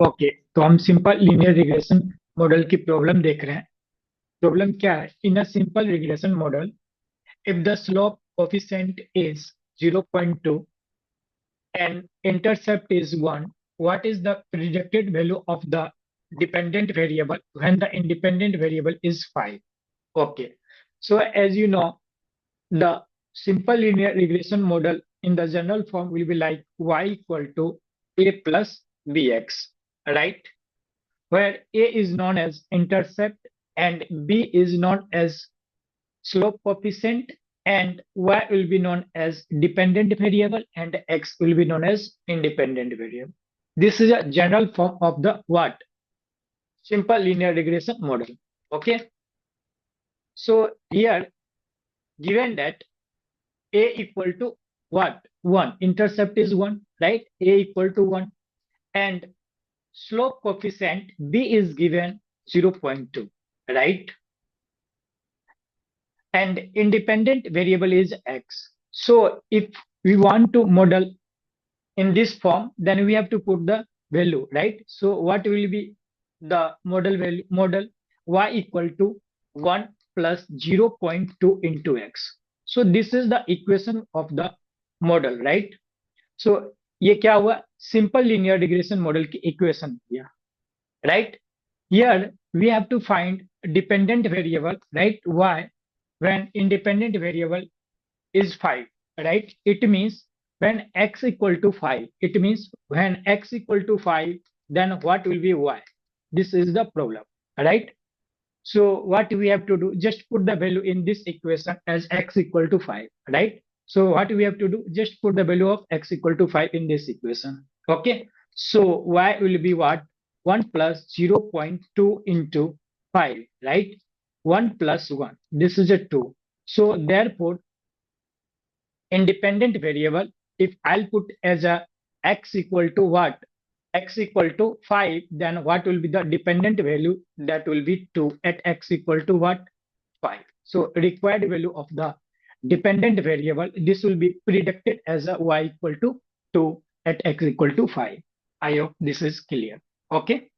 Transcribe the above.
Okay, तो हम simple linear regression model की प्रॉब्लम देख रहे हैं। प्रॉब्लम क्या है? In a simple regression model, if the slope coefficient is 0.2 and intercept is 1, what is the predicted value of the dependent variable when the independent variable is 5? Okay, so as you know, the simple linear regression model in the general form will be like y equal to a plus bx, right? Where A is known as intercept and B is known as slope coefficient and Y will be known as dependent variable and X will be known as independent variable. This is a general form of the what? Simple linear regression model. Okay. So here, given that A equal to what? 1. Intercept is 1, right? A equal to 1. And slope coefficient B is given 0.2, right? And independent variable is x. So if we want to model in this form, then we have to put the value, right? So what will be the model value? Model y equal to 1 plus 0.2 into x. So this is the equation of the model, right? So ये क्या हुआ? Simple linear regression model की equation किया, right? Here we have to find dependent variable, right? Y when independent variable is 5, right? It means when x equal to 5, it means when x equal to 5, then what will be y? This is the problem, right? So what we have to do, just put the value in this equation as x equal to 5, right? So what we have to do, just put the value of x equal to 5 in this equation. Okay. So y will be what? 1 plus 0.2 into 5, right? 1 plus 1. This is a 2. So therefore, independent variable, if I'll put as a x equal to what? X equal to 5, then what will be the dependent value? That will be 2 at x equal to what? 5. So required value of the dependent variable, this will be predicted as a y equal to 2 at x equal to 5. I hope this is clear. Okay.